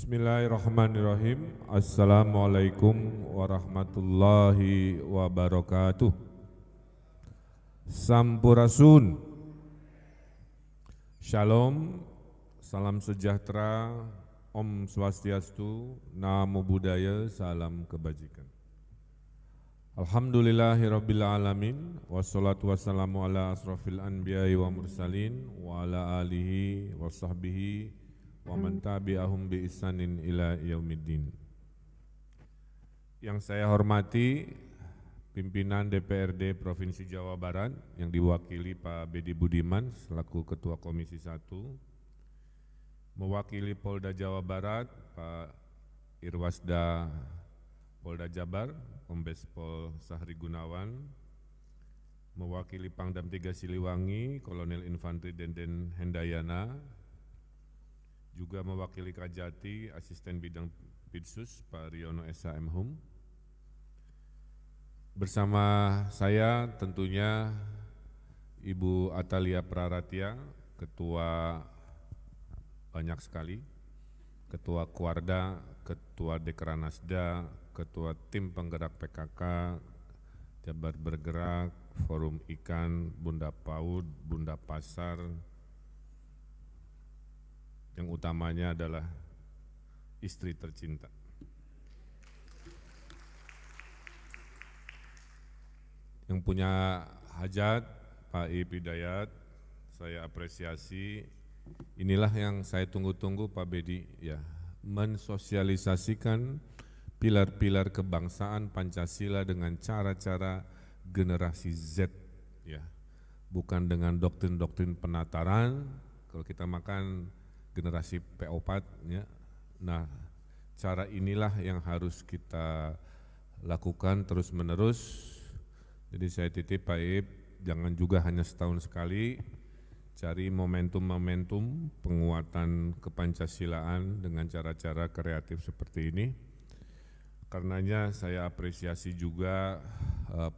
Bismillahirrahmanirrahim. Assalamualaikum warahmatullahi wabarakatuh. Sampurasun. Shalom, salam sejahtera, Om Swastiastu, Namo Buddhaya, salam kebajikan. Alhamdulillahirabbil alamin, wassalatu wassalamu ala asrofil anbiya'i wa mursalin wa ala alihi wa sahbihi wa man tabi'ahum bi ihsanin ila yaumiddin. Yang saya hormati pimpinan DPRD Provinsi Jawa Barat yang diwakili Pak Bedi Budiman selaku Ketua Komisi 1, mewakili Polda Jawa Barat Pak Irwasda Polda Jabar, Kombes Pol Sahri Gunawan, mewakili Pangdam 3 Siliwangi Kolonel Infantri Denden Hendayana, juga mewakili Kajati Asisten Bidang Pidsus Pak Riono S.H.M. Hum. Bersama saya tentunya Ibu Atalia Praratia, Ketua banyak sekali, Ketua Kuarda, Ketua Dekranasda, Ketua Tim Penggerak PKK, Jabar Bergerak, Forum Ikan, Bunda PAUD, Bunda Pasar, yang utamanya adalah istri tercinta. Yang punya hajat, Pak Ip Hidayat, saya apresiasi. Inilah yang saya tunggu-tunggu Pak Bedi, ya, mensosialisasikan pilar-pilar kebangsaan Pancasila dengan cara-cara generasi Z, ya, bukan dengan doktrin-doktrin penataran. Kalau kita makan generasi P4, ya. Nah, cara inilah yang harus kita lakukan terus-menerus. Jadi saya titip Pak Ip, jangan juga hanya setahun sekali, cari momentum-momentum penguatan kepancasilaan dengan cara-cara kreatif seperti ini. Karenanya saya apresiasi juga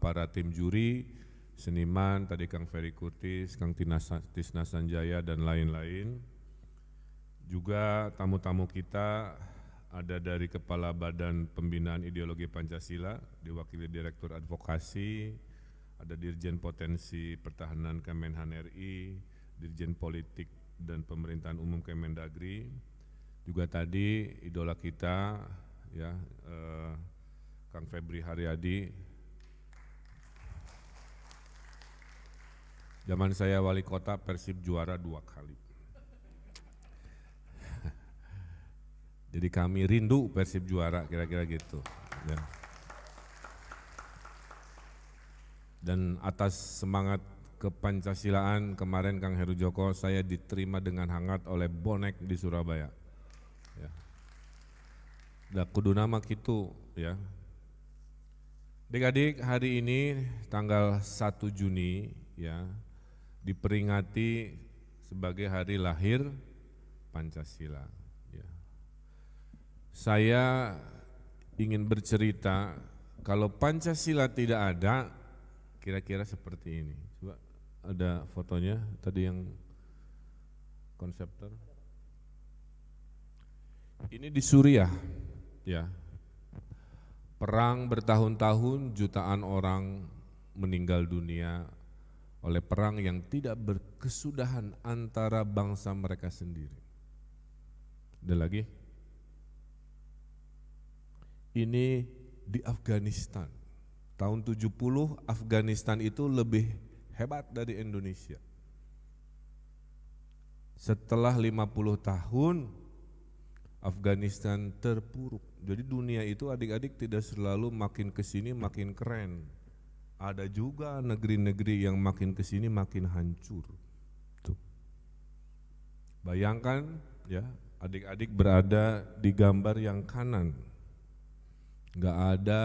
para tim juri, seniman, tadi Kang Ferry Kurtis, Kang Tisna Sanjaya, dan lain-lain. Juga tamu-tamu kita ada dari Kepala Badan Pembinaan Ideologi Pancasila, diwakili Direktur Advokasi, ada Dirjen Potensi Pertahanan Kemenhan RI, Dirjen Politik dan Pemerintahan Umum Kemendagri, juga tadi idola kita, ya, Kang Febri Haryadi. Zaman saya wali kota, Persib juara 2 kali. Jadi kami rindu Persib juara, kira-kira gitu. Ya. Dan atas semangat kepancasilaan kemarin Kang Heru Joko, saya diterima dengan hangat oleh bonek di Surabaya. Ya. Da kudu nama kitu, ya. Adik-adik, hari ini tanggal 1 Juni, ya, diperingati sebagai hari lahir Pancasila. Saya ingin bercerita, kalau Pancasila tidak ada, kira-kira seperti ini. Coba ada fotonya, tadi yang konseptor. Ini di Suriah, ya. Perang bertahun-tahun, jutaan orang meninggal dunia oleh perang yang tidak berkesudahan antara bangsa mereka sendiri. Ada lagi? Ini di Afghanistan. Tahun 70 Afghanistan itu lebih hebat dari Indonesia. Setelah 50 tahun Afghanistan terpuruk. Jadi dunia itu adik-adik tidak selalu makin kesini makin keren. Ada juga negeri-negeri yang makin kesini makin hancur. Tuh. Bayangkan, ya, adik-adik berada di gambar yang kanan. Nggak ada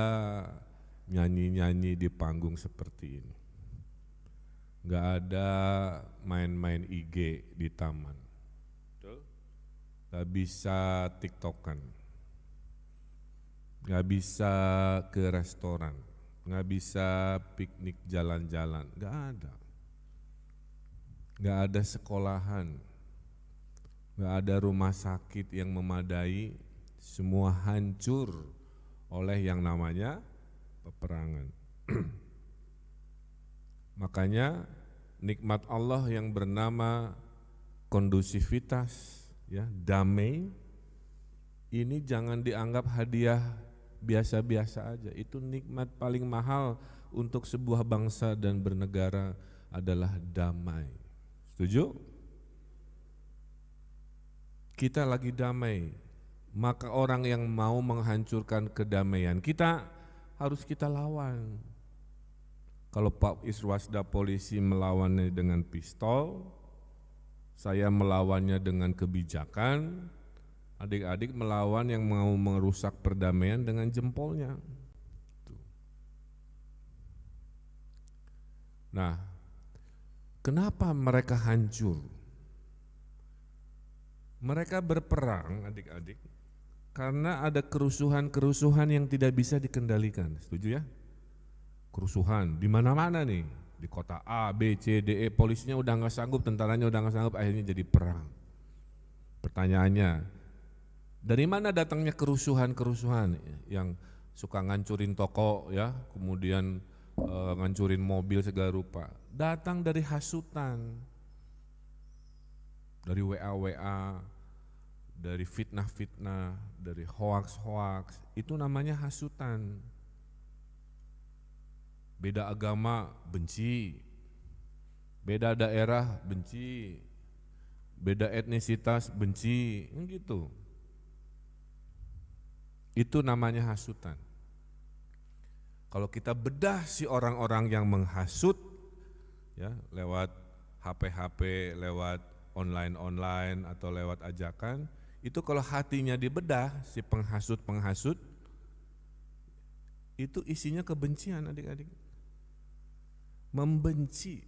nyanyi-nyanyi di panggung seperti ini. Nggak ada main-main IG di taman. Nggak bisa tiktokan. Nggak bisa ke restoran. Nggak bisa piknik jalan-jalan. Nggak ada. Nggak ada sekolahan. Nggak ada rumah sakit yang memadai, semua hancur oleh yang namanya peperangan. Makanya nikmat Allah yang bernama kondusivitas, ya, damai, ini jangan dianggap hadiah biasa-biasa aja. Itu nikmat paling mahal untuk sebuah bangsa dan bernegara adalah damai. Setuju? Kita lagi damai, maka orang yang mau menghancurkan kedamaian kita harus kita lawan. Kalau Pak Iswasda polisi melawannya dengan pistol, saya melawannya dengan kebijakan, adik-adik melawan yang mau merusak perdamaian dengan jempolnya. Nah, kenapa mereka hancur? Mereka berperang, adik-adik, karena ada kerusuhan-kerusuhan yang tidak bisa dikendalikan. Setuju ya? Kerusuhan di mana-mana nih, di kota A, B, C, D, E, polisinya udah nggak sanggup, tentaranya udah nggak sanggup, akhirnya jadi perang. Pertanyaannya, dari mana datangnya kerusuhan-kerusuhan yang suka ngancurin toko, ya, kemudian ngancurin mobil segala rupa? Datang dari hasutan, dari WA-WA, dari fitnah-fitnah, dari hoaks-hoaks, itu namanya hasutan. Beda agama, benci. Beda daerah, benci. Beda etnisitas, benci, gitu. Itu namanya hasutan. Kalau kita bedah si orang-orang yang menghasut, ya, lewat HP-HP, lewat online-online atau lewat ajakan, itu kalau hatinya dibedah, si penghasut-penghasut, itu isinya kebencian, adik-adik. Membenci.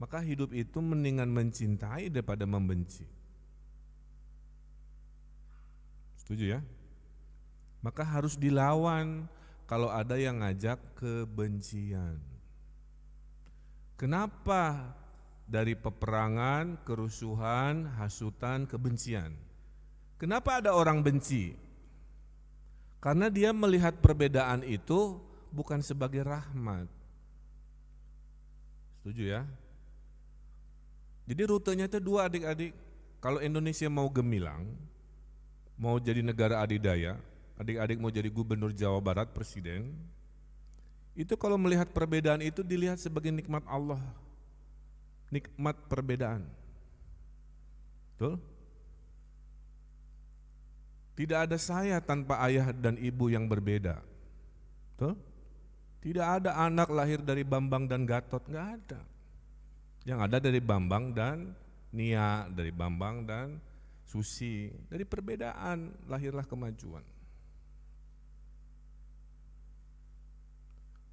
Maka hidup itu mendingan mencintai daripada membenci. Setuju ya? Maka harus dilawan kalau ada yang ngajak kebencian. Kenapa dari peperangan, kerusuhan, hasutan, kebencian? Kenapa ada orang benci? Karena dia melihat perbedaan itu bukan sebagai rahmat. Setuju ya? Jadi rutenya itu dua, adik-adik. Kalau Indonesia mau gemilang, mau jadi negara adidaya, adik-adik mau jadi gubernur Jawa Barat, presiden, itu kalau melihat perbedaan itu dilihat sebagai nikmat Allah. Nikmat perbedaan. Betul? Tidak ada saya tanpa ayah dan ibu yang berbeda. Betul? Tidak ada anak lahir dari Bambang dan Gatot, enggak ada. Yang ada dari Bambang dan Nia, dari Bambang dan Susi. Dari perbedaan lahirlah kemajuan.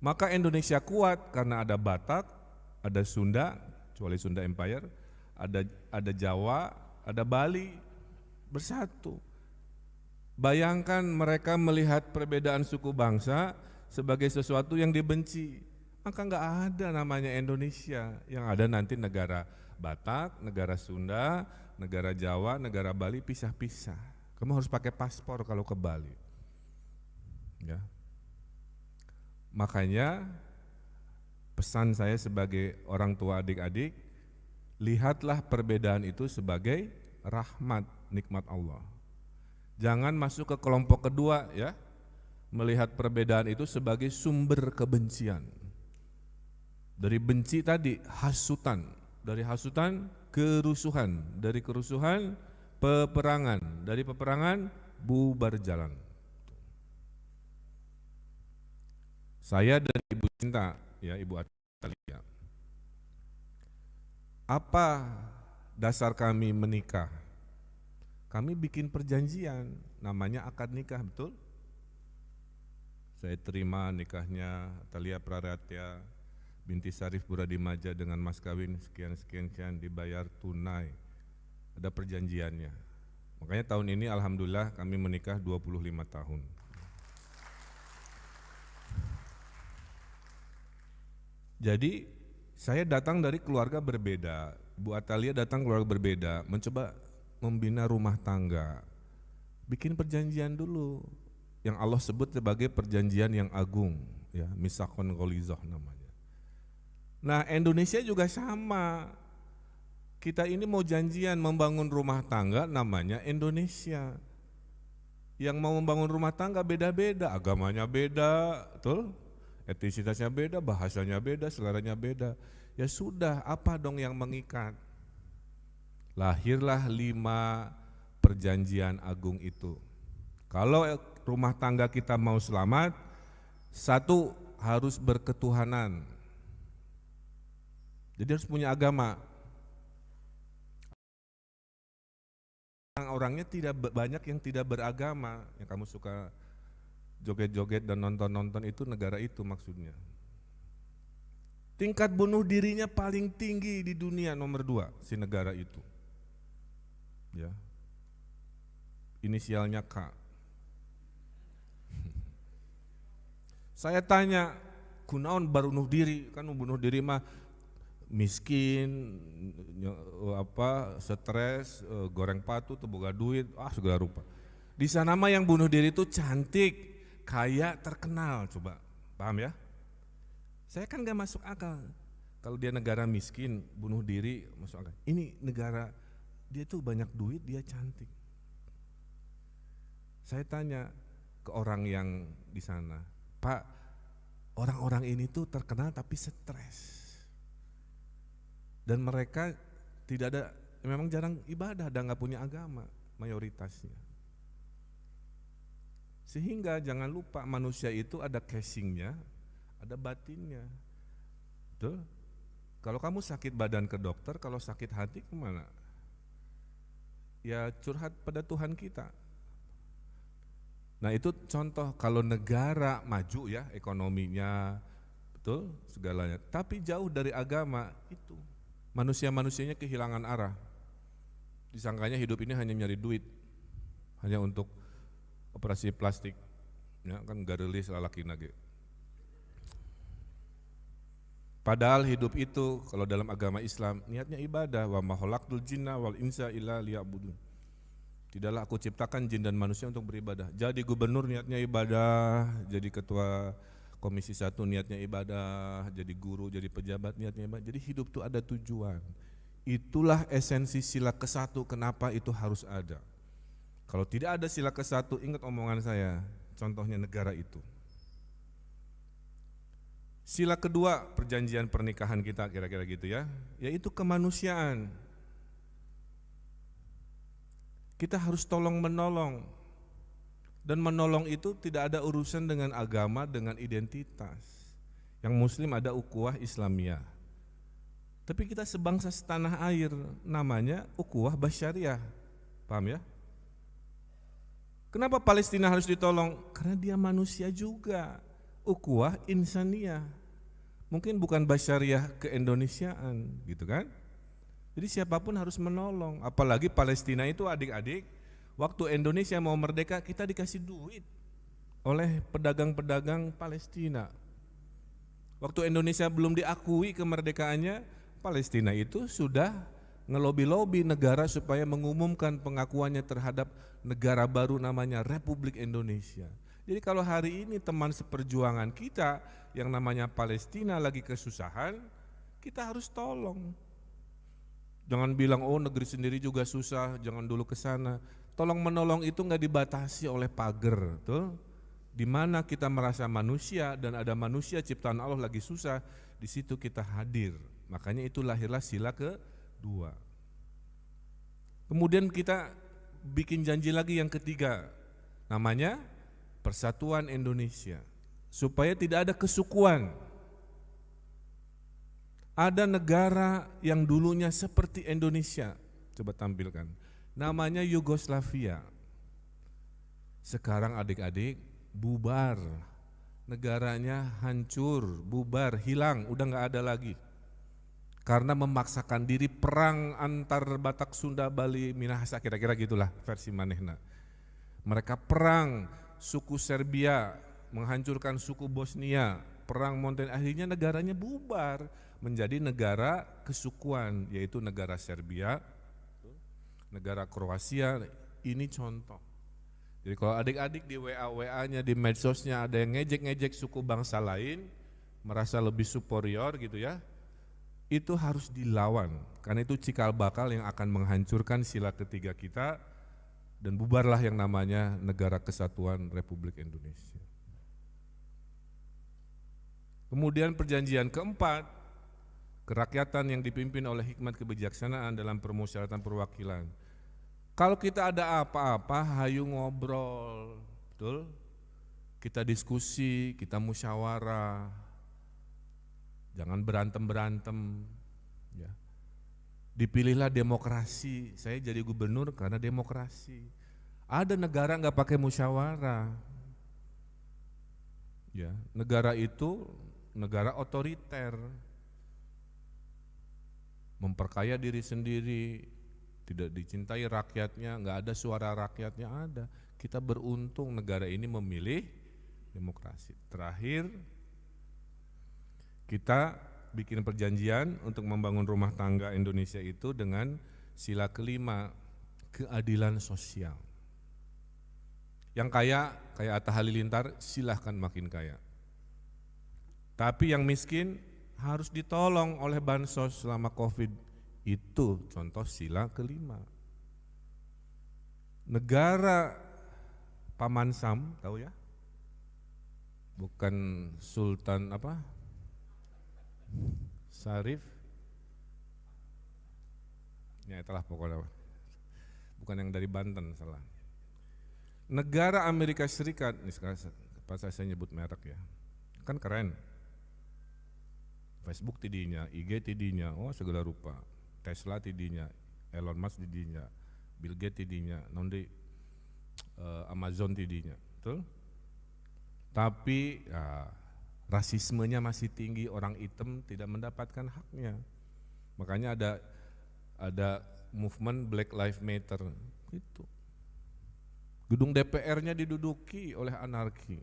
Maka Indonesia kuat karena ada Batak, ada Sunda, kecuali Sunda Empire, ada Jawa, ada Bali, bersatu. Bayangkan mereka melihat perbedaan suku bangsa sebagai sesuatu yang dibenci, maka enggak ada namanya Indonesia. Yang ada nanti negara Batak, negara Sunda, negara Jawa, negara Bali pisah-pisah. Kamu harus pakai paspor kalau ke Bali. Ya. Makanya pesan saya sebagai orang tua adik-adik, lihatlah perbedaan itu sebagai rahmat, nikmat Allah. Jangan masuk ke kelompok kedua, ya. Melihat perbedaan itu sebagai sumber kebencian. Dari benci tadi hasutan, dari hasutan kerusuhan, dari kerusuhan peperangan, dari peperangan bubar jalan. Saya dan Ibu Cinta, ya, Ibu Atalia. Apa dasar kami menikah? Kami bikin perjanjian, namanya akad nikah, betul? Saya terima nikahnya Atalia Praratya binti Sarif Buradimaja dengan mas kawin sekian-sekian dibayar tunai. Ada perjanjiannya. Makanya tahun ini alhamdulillah kami menikah 25 tahun. Jadi saya datang dari keluarga berbeda, Bu Atalia datang keluarga berbeda, mencoba membina rumah tangga. Bikin perjanjian dulu yang Allah sebut sebagai perjanjian yang agung, ya, misakon gholizah namanya. Nah, Indonesia juga sama. Kita ini mau janjian membangun rumah tangga namanya Indonesia. Yang mau membangun rumah tangga beda-beda, agamanya beda, betul? Etnisitasnya beda, bahasanya beda, seleranya beda. Ya sudah, apa dong yang mengikat? Lahirlah 5 perjanjian agung itu. Kalau rumah tangga kita mau selamat, 1 harus berketuhanan. Jadi harus punya agama. Orangnya tidak banyak yang tidak beragama. Yang kamu suka joget-joget dan nonton-nonton itu negara itu maksudnya. Tingkat bunuh dirinya paling tinggi di dunia nomor 2 si negara itu. Ya. Inisialnya K. Saya tanya, kunaon baru bunuh diri? Kan bunuh diri mah miskin, stres, goreng patu, boga duit, segala rupa. Di sana mah yang bunuh diri itu cantik, kaya, terkenal, coba, paham ya? Saya kan gak masuk akal. Kalau dia negara miskin, bunuh diri, masuk akal. Ini negara, dia tuh banyak duit, dia cantik. Saya tanya ke orang yang di sana, Pak, orang-orang ini tuh terkenal tapi stres. Dan mereka tidak ada, memang jarang ibadah dan gak punya agama mayoritasnya. Sehingga jangan lupa manusia itu ada casingnya, ada batinnya. Betul? Kalau kamu sakit badan ke dokter, kalau sakit hati kemana? Ya curhat pada Tuhan kita. Nah itu contoh kalau negara maju ya ekonominya, betul segalanya. Tapi jauh dari agama itu. Manusia-manusianya kehilangan arah. Disangkanya hidup ini hanya nyari duit, hanya untuk operasi plastik. Ya kan garelis lalaki nage. Padahal hidup itu kalau dalam agama Islam niatnya ibadah, wa ma khalaqtul jinna wal insa illa liya'budun. Tidaklah aku ciptakan jin dan manusia untuk beribadah. Jadi gubernur niatnya ibadah, jadi ketua komisi 1 niatnya ibadah, jadi guru, jadi pejabat niatnya ibadah. Jadi hidup itu ada tujuan. Itulah esensi sila ke-1 kenapa itu harus ada. Kalau tidak ada sila ke-1, ingat omongan saya, contohnya negara itu. Sila kedua perjanjian pernikahan kita kira-kira gitu ya, yaitu kemanusiaan. Kita harus tolong menolong. Dan menolong itu tidak ada urusan dengan agama, dengan identitas. Yang muslim ada ukhuwah Islamiyah. Tapi kita sebangsa setanah air, namanya ukhuwah basyariah. Paham ya? Kenapa Palestina harus ditolong? Karena dia manusia juga. Ukhuwah insaniyah. Mungkin bukan basyariah keindonesiaan, gitu kan? Jadi siapapun harus menolong, apalagi Palestina itu adik-adik, waktu Indonesia mau merdeka kita dikasih duit oleh pedagang-pedagang Palestina. Waktu Indonesia belum diakui kemerdekaannya, Palestina itu sudah ngelobi-lobi negara supaya mengumumkan pengakuannya terhadap negara baru namanya Republik Indonesia. Jadi kalau hari ini teman seperjuangan kita yang namanya Palestina lagi kesusahan, kita harus tolong. Jangan bilang oh negeri sendiri juga susah, jangan dulu ke sana. Tolong menolong itu nggak dibatasi oleh pagar, tuh. Di mana kita merasa manusia dan ada manusia ciptaan Allah lagi susah, di situ kita hadir. Makanya itu lahirlah sila ke-2. Kemudian kita bikin janji lagi yang ketiga, namanya Persatuan Indonesia, supaya tidak ada kesukuan. Ada negara yang dulunya seperti Indonesia, coba tampilkan, namanya Yugoslavia. Sekarang adik-adik bubar, negaranya hancur, bubar, hilang, udah gak ada lagi. Karena memaksakan diri perang antar Batak, Sunda, Bali, Minahasa, kira-kira gitulah versi manehna. Mereka perang, suku Serbia menghancurkan suku Bosnia, perang Monten, akhirnya negaranya bubar menjadi negara kesukuan, yaitu negara Serbia, negara Kroasia. Ini contoh. Jadi kalau adik-adik di WA-WA-nya, di medsosnya ada yang ngejek-ngejek suku bangsa lain, merasa lebih superior gitu ya, itu harus dilawan. Karena itu cikal bakal yang akan menghancurkan sila ketiga kita dan bubarlah yang namanya Negara Kesatuan Republik Indonesia. Kemudian perjanjian keempat, kerakyatan yang dipimpin oleh hikmat kebijaksanaan dalam permusyawaratan perwakilan. Kalau kita ada apa-apa, hayu ngobrol, betul? Kita diskusi, kita musyawarah, jangan berantem-berantem. Ya. Dipilihlah demokrasi. Saya jadi gubernur karena demokrasi. Ada negara nggak pakai musyawarah. Ya, negara itu negara otoriter, memperkaya diri sendiri. Tidak dicintai rakyatnya, nggak ada suara rakyatnya ada. Kita beruntung negara ini memilih demokrasi. Terakhir, kita bikin perjanjian untuk membangun rumah tangga Indonesia itu dengan sila kelima, keadilan sosial. Yang kaya, kayak Atta Halilintar, silahkan makin kaya. Tapi yang miskin harus ditolong oleh bansos selama COVID. Itu contoh sila kelima. Negara Paman Sam, tahu ya? Bukan Sultan apa? Syarif. Ya itulah pokoknya. Bukan yang dari Banten, salah. Negara Amerika Serikat, ini sekarang pas saya nyebut merek ya. Kan keren. Facebook tidinya, IG tidinya, oh segala rupa. Tesla tidinya, Elon Musk tidinya, Bill Gates tidinya, nanti Amazon tidinya, betul? Tapi ya, rasismenya masih tinggi, orang hitam tidak mendapatkan haknya. Makanya ada movement Black Lives Matter, gitu. Gedung DPR-nya diduduki oleh anarki.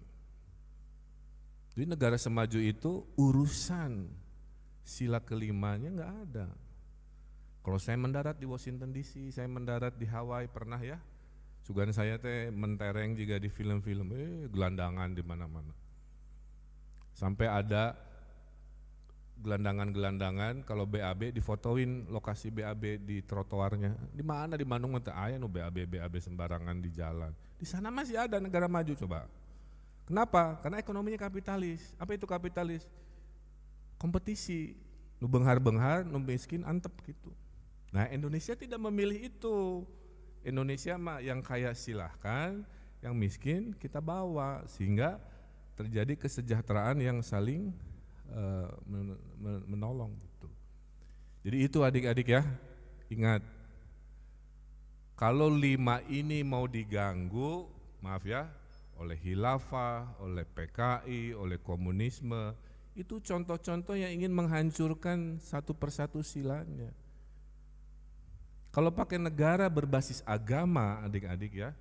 Jadi negara semaju itu urusan sila kelimanya nggak ada. Kalau saya mendarat di Washington DC, saya mendarat di Hawaii pernah ya. Sugan saya teh mentereng juga di film-film, gelandangan di mana-mana. Sampai ada gelandangan-gelandangan kalau BAB difotoin lokasi BAB di trotoarnya. Di mana di Bandung mah teu aya nu BAB sembarangan di jalan. Di sana masih ada negara maju coba. Kenapa? Karena ekonominya kapitalis. Apa itu kapitalis? Kompetisi. Nu benghar-benghar, nu miskin antep gitu. Nah Indonesia tidak memilih itu. Indonesia mah yang kaya silahkan, yang miskin kita bawa sehingga terjadi kesejahteraan yang saling menolong gitu. Jadi itu adik-adik ya, ingat kalau 5 ini mau diganggu, maaf ya, oleh khilafah, oleh PKI, oleh komunisme, itu contoh-contoh yang ingin menghancurkan satu persatu silanya. Kalau pakai negara berbasis agama adik-adik ya,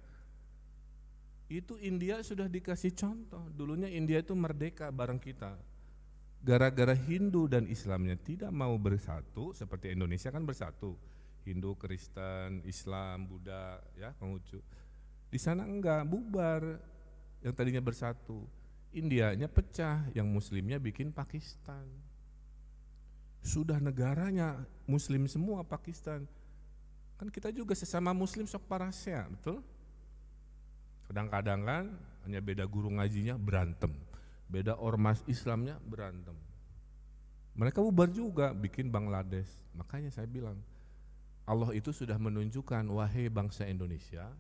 itu India sudah dikasih contoh. Dulunya India itu merdeka bareng kita. Gara-gara Hindu dan Islamnya tidak mau bersatu, seperti Indonesia kan bersatu. Hindu, Kristen, Islam, Buddha, ya Konghucu. Di sana enggak, bubar yang tadinya bersatu. Indianya pecah, yang muslimnya bikin Pakistan. Sudah negaranya muslim semua Pakistan. Kan kita juga sesama muslim sok parasya, betul? Kadang-kadang kan hanya beda guru ngajinya berantem, beda ormas Islamnya berantem. Mereka bubar juga bikin Bangladesh. Makanya saya bilang Allah itu sudah menunjukkan, wahai bangsa Indonesia,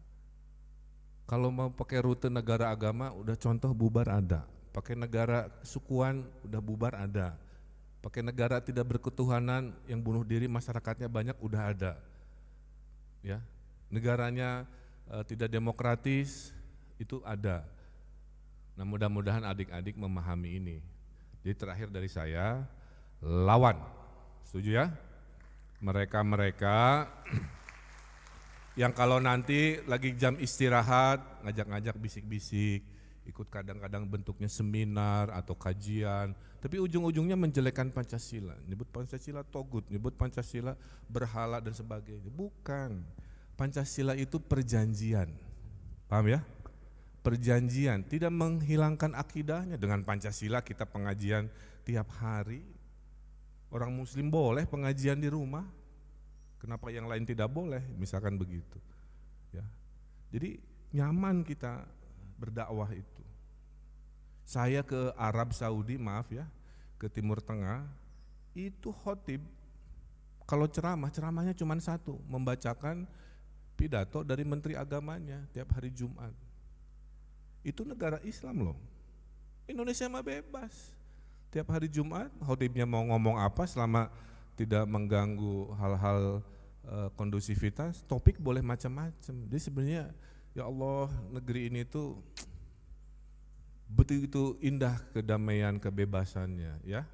kalau mau pakai rute negara agama udah contoh bubar ada, pakai negara sukuan udah bubar ada, pakai negara tidak berketuhanan yang bunuh diri masyarakatnya banyak udah ada. Ya, negaranya tidak demokratis itu ada. Nah mudah-mudahan adik-adik memahami ini. Jadi terakhir dari saya, lawan, setuju ya? Mereka-mereka yang kalau nanti lagi jam istirahat ngajak-ngajak bisik-bisik, ikut kadang-kadang bentuknya seminar atau kajian, tapi ujung-ujungnya menjelekkan Pancasila, nyebut Pancasila togut, nyebut Pancasila berhala dan sebagainya. Bukan, Pancasila itu perjanjian, paham ya? perjanjian, tidak menghilangkan akidahnya. Dengan Pancasila kita pengajian tiap hari. Orang muslim boleh pengajian di rumah, kenapa yang lain tidak boleh, misalkan begitu ya. Jadi nyaman kita berdakwah itu. Saya ke Arab Saudi, maaf ya, ke Timur Tengah, itu khotib kalau ceramahnya cuma satu, membacakan pidato dari menteri agamanya tiap hari Jumat. Itu negara Islam loh. Indonesia mah bebas. Tiap hari Jumat khotibnya mau ngomong apa selama tidak mengganggu hal-hal kondusivitas, topik boleh macam-macam. Jadi sebenarnya ya Allah, negeri ini tuh begitu indah kedamaian kebebasannya ya.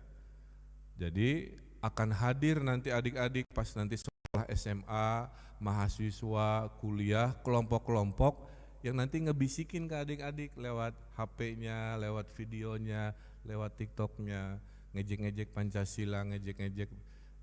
Jadi akan hadir nanti adik-adik pas nanti sekolah SMA, mahasiswa, kuliah, kelompok-kelompok yang nanti ngebisikin ke adik-adik lewat HP-nya, lewat videonya, lewat TikTok-nya, ngejek-ngejek Pancasila, ngejek-ngejek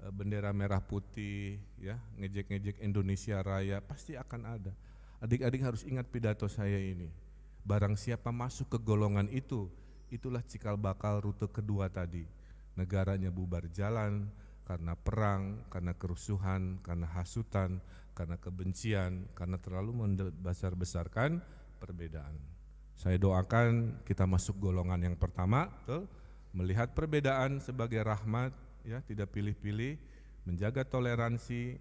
bendera merah putih, ya, ngejek-ngejek Indonesia Raya, pasti akan ada. Adik-adik harus ingat pidato saya ini. Barang siapa masuk ke golongan itu, itulah cikal bakal rute kedua tadi. Negaranya bubar jalan karena perang, karena kerusuhan, karena hasutan, karena kebencian, karena terlalu membesar-besarkan perbedaan. Saya doakan kita masuk golongan yang pertama, melihat perbedaan sebagai rahmat, ya, tidak pilih-pilih, menjaga toleransi,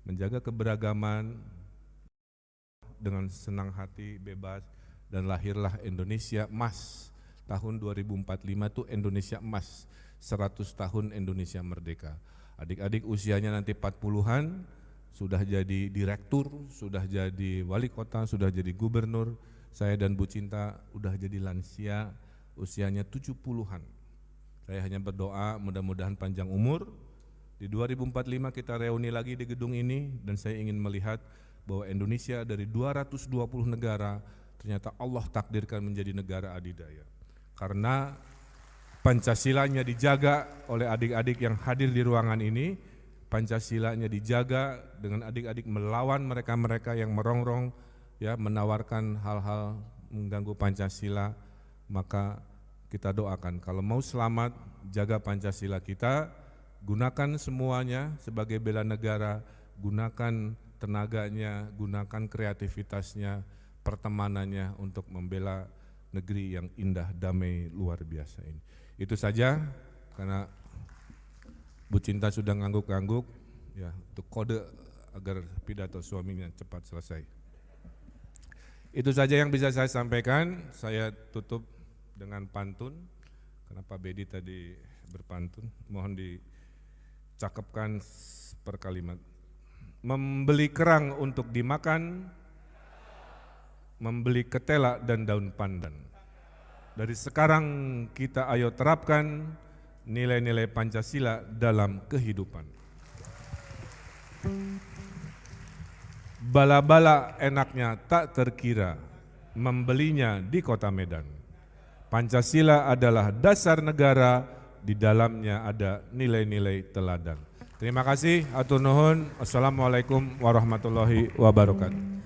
menjaga keberagaman dengan senang hati, bebas, dan lahirlah Indonesia Emas. Tahun 2045 itu Indonesia Emas, 100 tahun Indonesia merdeka. Adik-adik usianya nanti 40-an, sudah jadi direktur, sudah jadi wali kota, sudah jadi gubernur. Saya dan Bu Cinta udah jadi lansia, usianya 70-an. Saya hanya berdoa mudah-mudahan panjang umur. Di 2045 kita reuni lagi di gedung ini, dan saya ingin melihat bahwa Indonesia dari 220 negara ternyata Allah takdirkan menjadi negara adidaya. Karena Pancasilanya dijaga oleh adik-adik yang hadir di ruangan ini, Pancasilanya dijaga dengan adik-adik melawan mereka-mereka yang merongrong, ya, menawarkan hal-hal mengganggu Pancasila. Maka kita doakan kalau mau selamat, jaga Pancasila kita, gunakan semuanya sebagai bela negara, gunakan tenaganya, gunakan kreativitasnya, pertemanannya untuk membela negeri yang indah, damai, luar biasa ini. Itu saja, karena Bu Cinta sudah ngangguk-ngangguk, ya, untuk kode agar pidato suaminya cepat selesai. Itu saja yang bisa saya sampaikan. Saya tutup dengan pantun, karena Pak Bedi tadi berpantun. Mohon dicakepkan per kalimat. Membeli kerang untuk dimakan, membeli ketela dan daun pandan. Dari sekarang kita ayo terapkan nilai-nilai Pancasila dalam kehidupan. Bala-bala enaknya tak terkira, membelinya di kota Medan. Pancasila adalah dasar negara, di dalamnya ada nilai-nilai teladan. Terima kasih, hatur nuhun. Assalamualaikum warahmatullahi wabarakatuh.